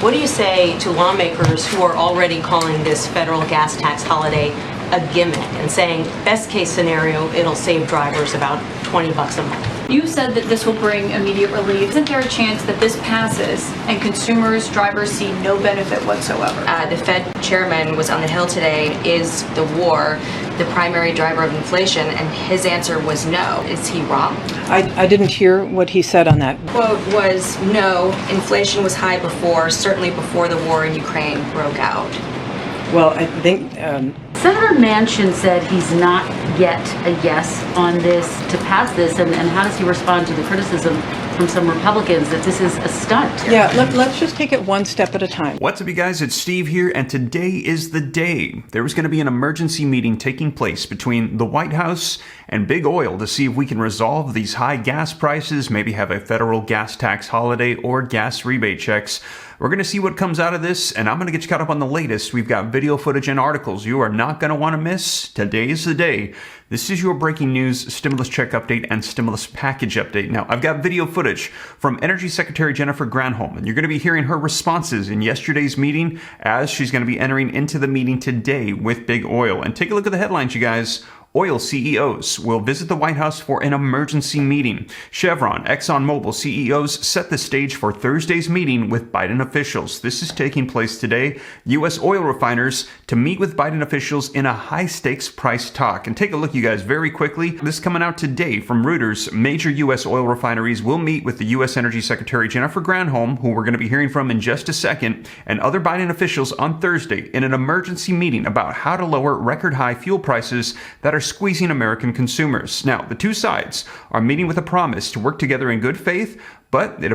What do you say to lawmakers who are already calling this federal gas tax holiday a gimmick and saying, best case scenario, it'll save drivers about $20 a month? You said that this will bring immediate relief. Isn't there a chance that this passes and consumers, drivers see no benefit whatsoever? The Fed chairman was on the Hill today. Is the war the primary driver of inflation? And his answer was no. Is he wrong? I didn't hear what he said on that. Quote was, no, inflation was high before, certainly before the war in Ukraine broke out. Well, I think Senator Manchin said he's not yet a yes on this to pass this, and how does he respond to the criticism from some Republicans that this is a stunt? Yeah, let's just take it one step at a time. What's up, you guys? It's Steve here, and today is the day. There was going to be an emergency meeting taking place between the White House and Big Oil to see if we can resolve these high gas prices, maybe have a federal gas tax holiday or gas rebate checks. We're going to see what comes out of this, and I'm going to get you caught up on the latest. We've got video footage and articles you are not going to want to miss. Today is the day. This is your breaking news, stimulus check update, and stimulus package update. Now, I've got video footage from Energy Secretary Jennifer Granholm, and you're going to be hearing her responses in yesterday's meeting as she's going to be entering into the meeting today with Big Oil. And take a look at the headlines, you guys. Oil CEOs will visit the White House for an emergency meeting. Chevron, ExxonMobil CEOs set the stage for Thursday's meeting with Biden officials. This is taking place today. U.S. oil refiners to meet with Biden officials in a high-stakes price talk. And take a look, you guys, very quickly. This coming out today from Reuters. Major U.S. oil refineries will meet with the U.S. Energy Secretary Jennifer Granholm, who we're going to be hearing from in just a second, and other Biden officials on Thursday in an emergency meeting about how to lower record-high fuel prices that are squeezing American consumers. Now, the two sides are meeting with a promise to work together in good faith, but they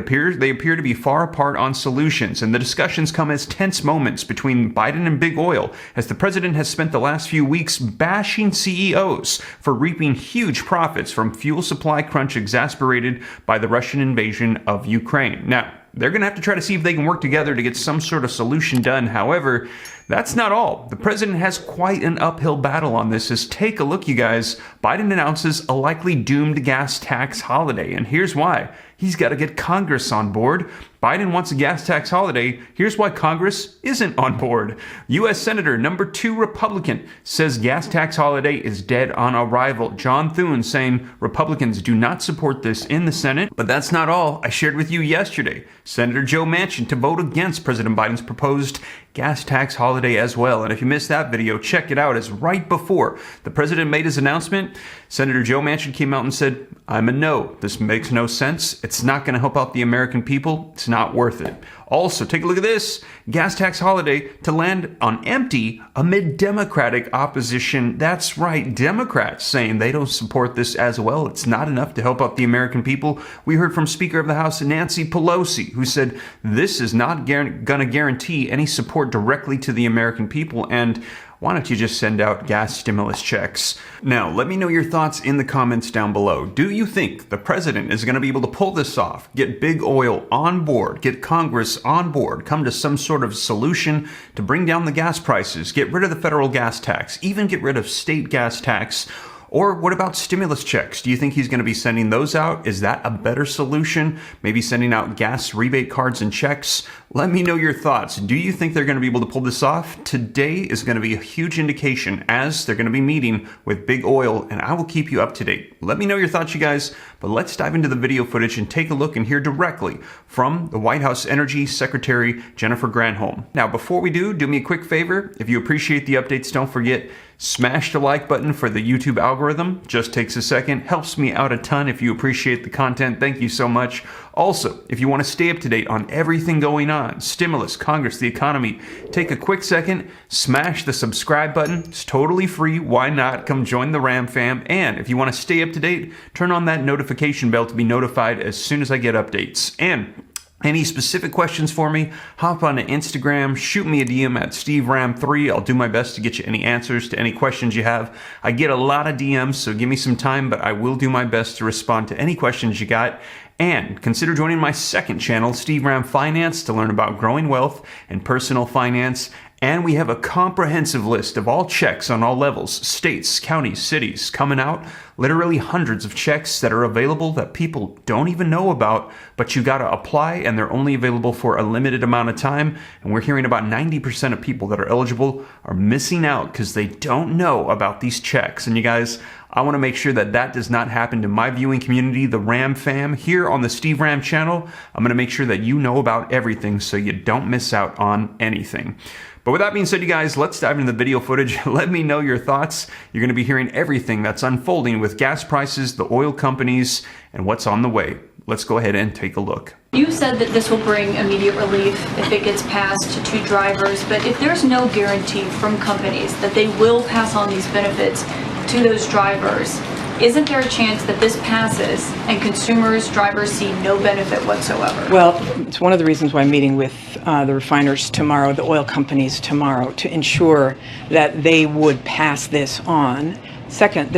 appear to be far apart on solutions, and the discussions come as tense moments between Biden and Big Oil, as the president has spent the last few weeks bashing CEOs for reaping huge profits from fuel supply crunch exacerbated by the Russian invasion of Ukraine. Now, they're going to have to try to see if they can work together to get some sort of solution done. However, that's not all. The president has quite an uphill battle on this. As take a look, you guys. Biden announces a likely doomed gas tax holiday, and here's why. He's got to get Congress on board. Biden wants a gas tax holiday. Here's why Congress isn't on board. U.S. Senator number 2 Republican says gas tax holiday is dead on arrival. John Thune saying Republicans do not support this in the Senate. But that's not all. I shared with you yesterday Senator Joe Manchin to vote against President Biden's proposed gas tax holiday as well. And if you missed that video, check it out. As right before the president made his announcement, Senator Joe Manchin came out and said, I'm a no. This makes no sense. It's not going to help out the American people. It's not worth it. Also, take a look at this. Gas tax holiday to land on empty amid Democratic opposition. That's right, Democrats saying they don't support this as well. It's not enough to help out the American people. We heard from Speaker of the House Nancy Pelosi, who said this is not going to guarantee any support directly to the American people, and why don't you just send out gas stimulus checks? Now, let me know your thoughts in the comments down below. Do you think the president is going to be able to pull this off, get Big Oil on board, get Congress on board, come to some sort of solution to bring down the gas prices, get rid of the federal gas tax, even get rid of state gas tax? Or what about stimulus checks? Do you think he's going to be sending those out? Is that a better solution? Maybe sending out gas rebate cards and checks? Let me know your thoughts. Do you think they're going to be able to pull this off? Today is going to be a huge indication as they're going to be meeting with Big Oil, and I will keep you up to date. Let me know your thoughts, you guys, but let's dive into the video footage and take a look and hear directly from the White House Energy Secretary Jennifer Granholm. Now, before we do me a quick favor. If you appreciate the updates, don't forget, smash the like button for the YouTube algorithm. Just takes a second. Helps me out a ton if you appreciate the content. Thank you so much. Also, if you want to stay up to date on everything going on, stimulus, Congress, the economy, take a quick second, smash the subscribe button. It's totally free. Why not? Come join the Ram fam. And if you want to stay up to date, turn on that notification bell to be notified as soon as I get updates. And any specific questions for me, hop on to Instagram, shoot me a DM at SteveRam3. I'll do my best to get you any answers to any questions you have. I get a lot of DMs, so give me some time, but I will do my best to respond to any questions you got. And consider joining my second channel, Steve Ram Finance, to learn about growing wealth and personal finance. And we have a comprehensive list of all checks on all levels, states, counties, cities, coming out. Literally hundreds of checks that are available that people don't even know about, but you gotta apply and they're only available for a limited amount of time. And we're hearing about 90% of people that are eligible are missing out because they don't know about these checks. And you guys, I want to make sure that that does not happen to my viewing community, the Ram fam, here on the Steve Ram channel. I'm going to make sure that you know about everything so you don't miss out on anything. But with that being said, you guys, let's dive into the video footage. Let me know your thoughts. You're going to be hearing everything that's unfolding with gas prices, the oil companies, and what's on the way. Let's go ahead and take a look. You said that this will bring immediate relief if it gets passed to drivers, but if there's no guarantee from companies that they will pass on these benefits to those drivers, isn't there a chance that this passes and consumers, drivers see no benefit whatsoever? Well, it's one of the reasons why I'm meeting with the refiners tomorrow, the oil companies tomorrow, to ensure that they would pass this on. Second,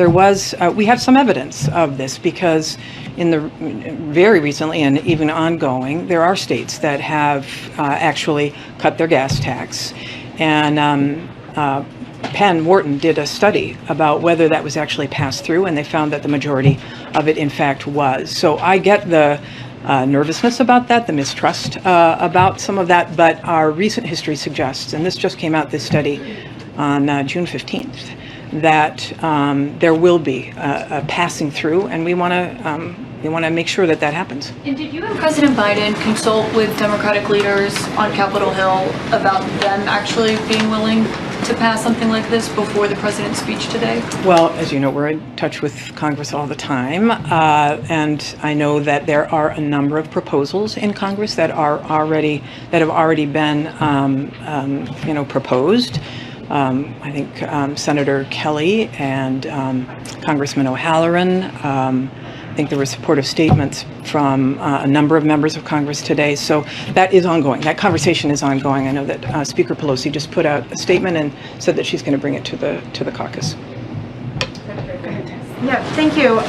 we have some evidence of this because very recently and even ongoing, there are states that have actually cut their gas tax. And Penn Wharton did a study about whether that was actually passed through, and they found that the majority of it, in fact, was. So I get the nervousness about that, the mistrust about some of that, but our recent history suggests, and this just came out, this study on June 15th, that there will be a passing through, and we want to make sure that that happens. And did you and President Biden consult with Democratic leaders on Capitol Hill about them actually being willing to pass something like this before the president's speech today? Well, as you know, we're in touch with Congress all the time, and I know that there are a number of proposals in Congress that have already been proposed. I think Senator Kelly and Congressman O'Halloran. I think there were supportive statements from a number of members of Congress today. So that is ongoing. That conversation is ongoing. I know that Speaker Pelosi just put out a statement and said that she's going to bring it to the caucus. Yeah, thank you.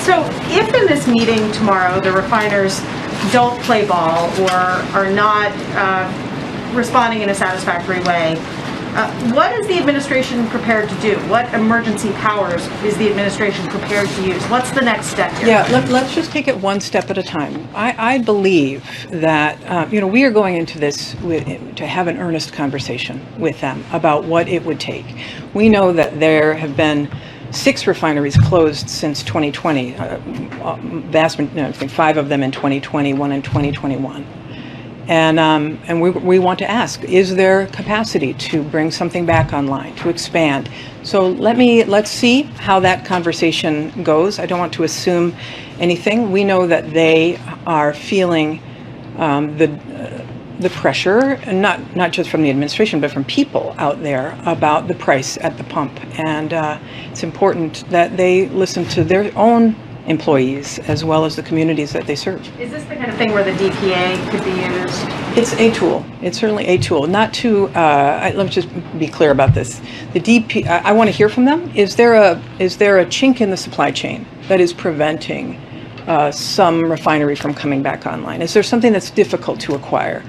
So if in this meeting tomorrow the refiners don't play ball or are not responding in a satisfactory way, what is the administration prepared to do? What emergency powers is the administration prepared to use? What's the next step here? Yeah, let's just take it one step at a time. I believe that we are going into this to have an earnest conversation with them about what it would take. We know that there have been 6 refineries closed since 2020. I think 5 of them in 2020, 1 in 2021. And we want to ask, is there capacity to bring something back online, to expand? So let's see how that conversation goes. I don't want to assume anything. We know that they are feeling the pressure, not just from the administration, but from people out there about the price at the pump. And it's important that they listen to their own employees as well as the communities that they serve. Is this the kind of thing where the DPA could be used? It's a tool. It's certainly a tool. Not to, let me just be clear about this. The DP, I want to hear from them. Is there a chink in the supply chain that is preventing some refinery from coming back online? Is there something that's difficult to acquire?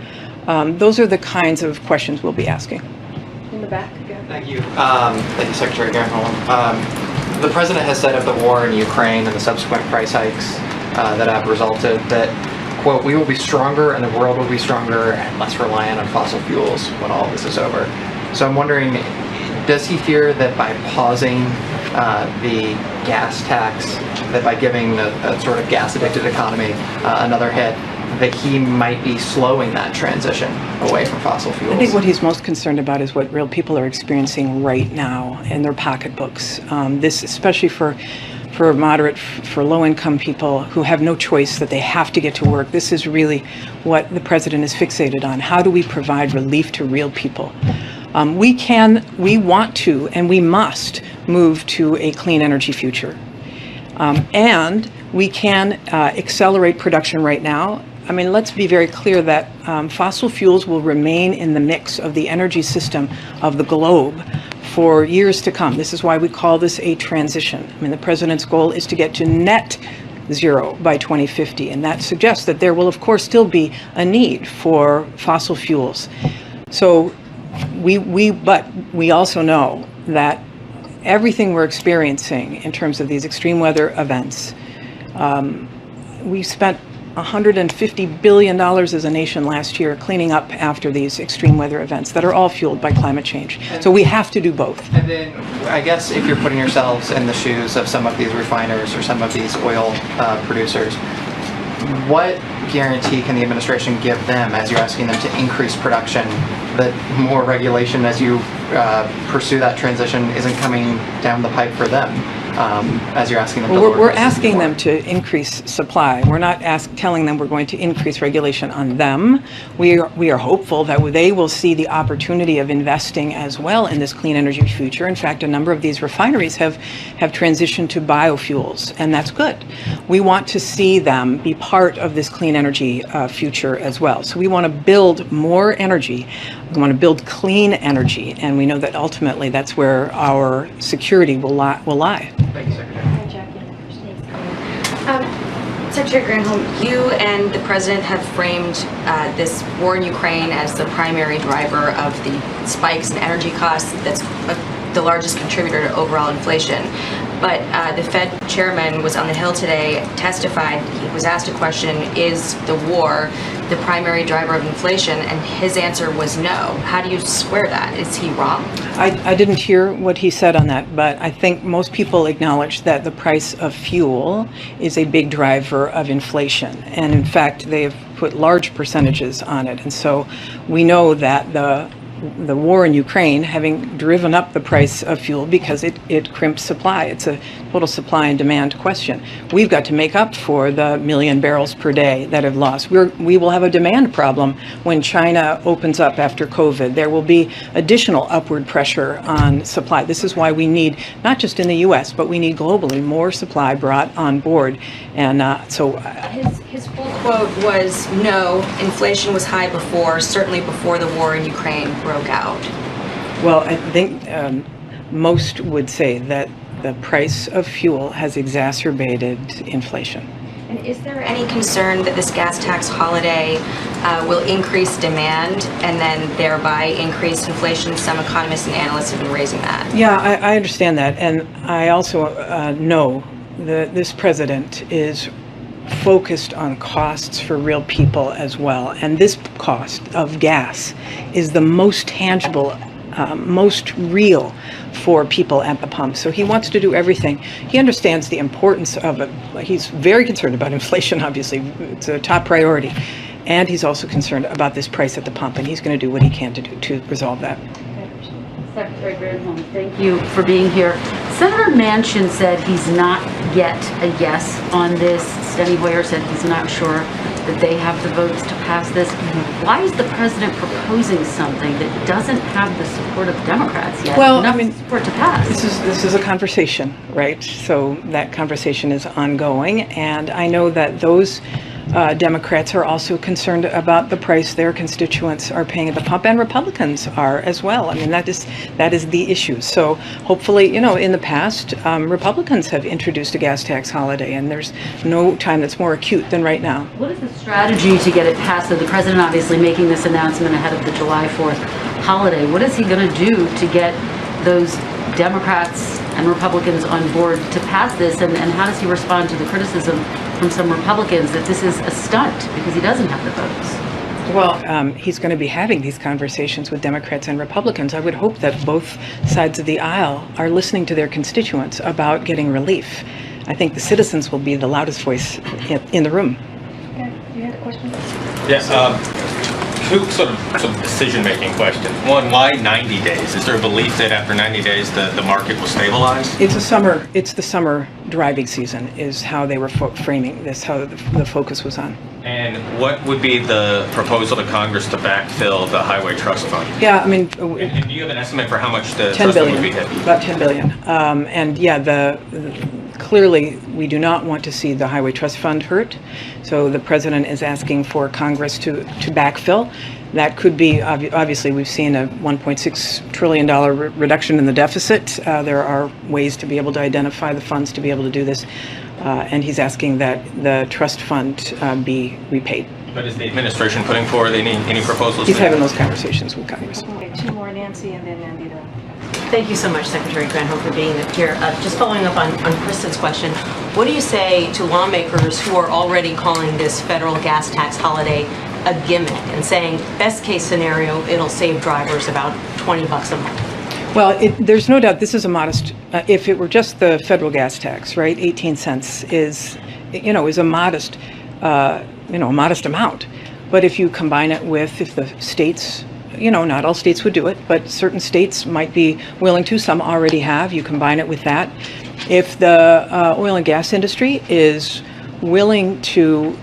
Those are the kinds of questions we'll be asking. In the back, again. Thank you. Thank you, Secretary Granholm. The president has said of the war in Ukraine and the subsequent price hikes that have resulted that, quote, we will be stronger and the world will be stronger and less reliant on fossil fuels when all this is over. So I'm wondering, does he fear that by pausing the gas tax, that by giving the sort of gas-addicted economy another hit, that he might be slowing that transition away from fossil fuels? I think what he's most concerned about is what real people are experiencing right now in their pocketbooks. This, especially for moderate, for low-income people who have no choice, that they have to get to work. This is really what the president is fixated on. How do we provide relief to real people? We want to, and we must move to a clean energy future. And we can accelerate production right now. I mean, let's be very clear that fossil fuels will remain in the mix of the energy system of the globe for years to come. This is why we call this a transition. I mean, the president's goal is to get to net zero by 2050, and that suggests that there will, of course, still be a need for fossil fuels. So But we also know that everything we're experiencing in terms of these extreme weather events, we spent $150 billion as a nation last year cleaning up after these extreme weather events that are all fueled by climate change. So we have to do both. And then, I guess, if you're putting yourselves in the shoes of some of these refiners or some of these oil producers, what guarantee can the administration give them as you're asking them to increase production, that more regulation as you pursue that transition isn't coming down the pipe for them? As you're asking them to lower We're prices asking more? them to increase supply. We're not telling them we're going to increase regulation on them. We are hopeful that they will see the opportunity of investing as well in this clean energy future. In fact, a number of these refineries have transitioned to biofuels, and that's good. We want to see them be part of this clean energy future as well. So we want to build more energy. We want to build clean energy, and we know that ultimately that's where our security will lie. Thank you, Secretary. Hi, Jackie. Secretary Granholm, you and the President have framed this war in Ukraine as the primary driver of the spikes in energy costs. That's the largest contributor to overall inflation. But the Fed chairman was on the Hill today, testified, he was asked a question, is the war the primary driver of inflation? And his answer was no. How do you square that? Is he wrong? I didn't hear what he said on that, but I think most people acknowledge that the price of fuel is a big driver of inflation. And in fact, they have put large percentages on it. And so we know that the war in Ukraine having driven up the price of fuel because it crimps supply. It's a total supply and demand question. We've got to make up for the million barrels per day that have lost. We will have a demand problem when China opens up after COVID. There will be additional upward pressure on supply. This is why we need, not just in the U.S., but we need globally more supply brought on board. And His full quote was, no, inflation was high before, certainly before the war in Ukraine broke out. Well, I think most would say that the price of fuel has exacerbated inflation. And is there any concern that this gas tax holiday will increase demand and then thereby increase inflation? Some economists and analysts have been raising that. Yeah, I understand that. And I also know that this president is focused on costs for real people as well. And this cost of gas is the most tangible, most real for people at the pump. So he wants to do everything. He understands the importance of it. He's very concerned about inflation, obviously. It's a top priority. And he's also concerned about this price at the pump, and he's going to do what he can to resolve that. Secretary Granholm, thank you for being here. Senator Manchin said he's not yet a yes on this. Steny Hoyer said he's not sure that they have the votes to pass this. Why is the president proposing something that doesn't have the support of Democrats yet? Well, enough I mean, support to pass. This is a conversation, right? So that conversation is ongoing, and I know that those Democrats are also concerned about the price their constituents are paying at the pump, and Republicans are as well. I mean, that is the issue. So hopefully, in the past, Republicans have introduced a gas tax holiday, and there's no time that's more acute than right now. What is the strategy to get it passed? So the president obviously making this announcement ahead of the July 4th holiday. What is he going to do to get those Democrats and Republicans on board to pass this? And how does he respond to the criticism from some Republicans that this is a stunt because he doesn't have the votes? Well, he's going to be having these conversations with Democrats and Republicans. I would hope that both sides of the aisle are listening to their constituents about getting relief. I think the citizens will be the loudest voice in the room. Okay, you had a question? Yes, two sort of decision-making questions. One, why 90 days? Is there a belief that after 90 days the market will stabilize? It's the summer driving season is how they were framing this, how the focus was on. And what would be the proposal to Congress to backfill the Highway Trust Fund? Yeah, I mean, And do you have an estimate for how much the 10 trust fund would be billion, hit? about 10 billion. And yeah, clearly we do not want to see the Highway Trust Fund hurt. So the president is asking for Congress to backfill. That could be, obviously, we've seen a $1.6 trillion reduction in the deficit. There are ways to be able to identify the funds to be able to do this. And he's asking that the trust fund be repaid. But is the administration putting forward any proposals? He's having those conversations with Congress. Okay, two more. Nancy and then Nandita. Thank you so much, Secretary Granholm, for being here. Just following up on Kristen's question, what do you say to lawmakers who are already calling this federal gas tax holiday a gimmick and saying, best case scenario, it'll save drivers about $20 a month? Well, there's no doubt this is a modest, if it were just the federal gas tax, right, 18 cents is a modest, a modest amount. But if you combine it with, if the states, not all states would do it, but certain states might be willing to, some already have, you combine it with that. If the oil and gas industry is willing to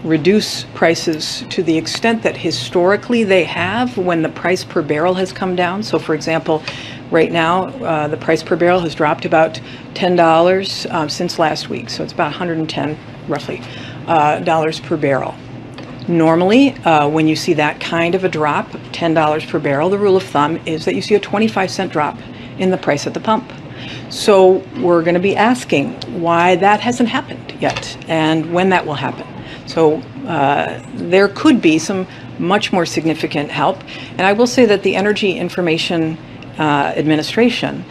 reduce prices to the extent that historically they have when the price per barrel has come down. So for example, right now, the price per barrel has dropped about $10 since last week. So it's about 110 roughly dollars per barrel. Normally, when you see that kind of a drop, $10 per barrel, the rule of thumb is that you see a 25-cent drop in the price at the pump. So we're going to be asking why that hasn't happened yet and when that will happen. So there could be some much more significant help. And I will say that the Energy Information Administration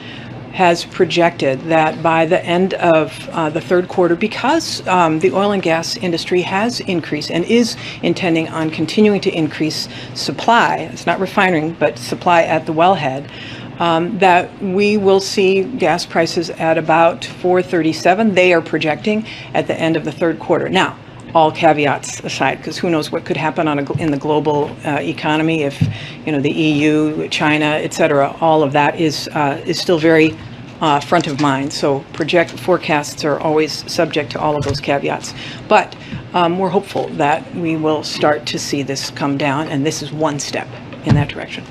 has projected that by the end of the third quarter, because the oil and gas industry has increased and is intending on continuing to increase supply, it's not refining, but supply at the wellhead, that we will see gas prices at about $4.37. They are projecting at the end of the third quarter. Now, all caveats aside, because who knows what could happen in the global economy if the EU, China, et cetera, all of that is still very front of mind. So forecasts are always subject to all of those caveats. But we're hopeful that we will start to see this come down, and this is one step in that direction.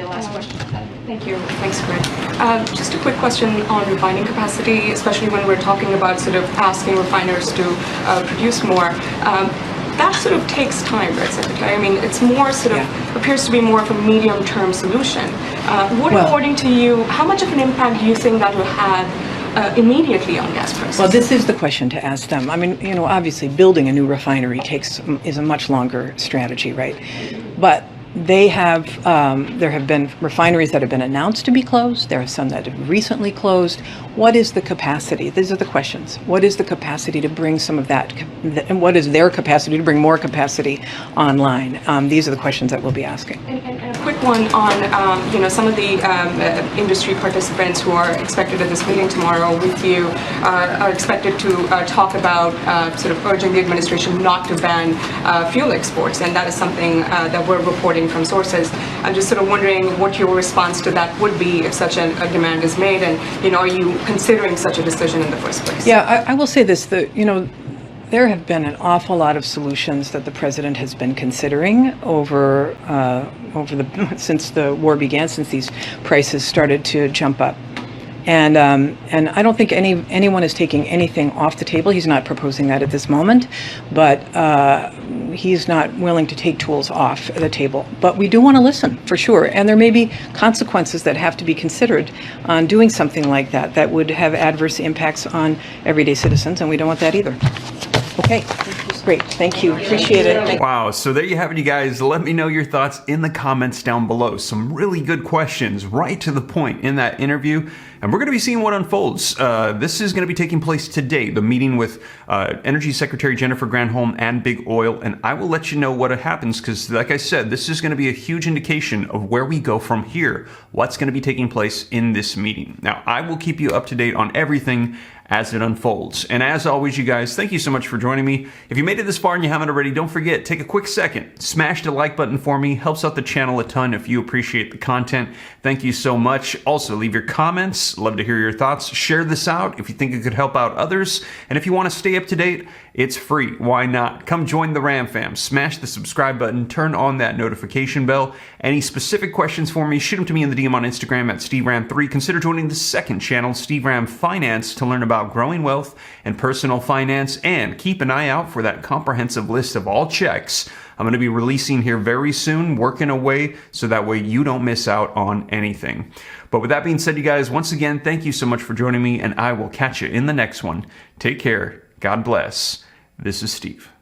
Last question. Thank you. Thanks, Greg. Just a quick question on refining capacity, especially when we're talking about sort of asking refiners to produce more. That sort of takes time, right, Secretary? I mean, it's more sort of, appears to be more of a medium-term solution. According to you, how much of an impact do you think that will have immediately on gas prices? Well, this is the question to ask them. I mean, obviously building a new refinery is a much longer strategy, right? But there have been refineries that have been announced to be closed. There are some that have recently closed. What is the capacity? These are the questions. What is the capacity to bring some of that, and what is their capacity to bring more capacity online? These are the questions that we'll be asking. And a quick one on, some of the industry participants who are expected at this meeting tomorrow with you are expected to talk about sort of urging the administration not to ban fuel exports, and that is something that we're reporting from sources. I'm just sort of wondering what your response to that would be if such a demand is made, and are you considering such a decision in the first place? Yeah, I will say this: there have been an awful lot of solutions that the president has been considering since the war began, since these prices started to jump up. And I don't think anyone is taking anything off the table. He's not proposing that at this moment, but he's not willing to take tools off the table. But we do want to listen, for sure. And there may be consequences that have to be considered on doing something like that that would have adverse impacts on everyday citizens, and we don't want that either. Okay, great. Thank you. Appreciate it. Wow, so there you have it, you guys. Let me know your thoughts in the comments down below. Some really good questions, right to the point in that interview. And we're going to be seeing what unfolds. This is going to be taking place today, the meeting with Energy Secretary Jennifer Granholm and Big Oil. And I will let you know what happens because, like I said, this is going to be a huge indication of where we go from here, what's going to be taking place in this meeting. Now, I will keep you up to date on everything as it unfolds. And as always, you guys, thank you so much for joining me. If you made it this far and you haven't already, don't forget, take a quick second, smash the like button for me. Helps out the channel a ton if you appreciate the content. Thank you so much. Also, leave your comments. Love to hear your thoughts. Share this out if you think it could help out others. And if you want to stay up to date, it's free. Why not? Come join the Ram fam. Smash the subscribe button. Turn on that notification bell. Any specific questions for me, shoot them to me in the DM on Instagram at SteveRam3. Consider joining the second channel, Steve Ram Finance, to learn about growing wealth and personal finance. And keep an eye out for that comprehensive list of all checks I'm going to be releasing here very soon, working away so that way you don't miss out on anything. But with that being said, you guys, once again, thank you so much for joining me, and I will catch you in the next one. Take care. God bless. This is Steve.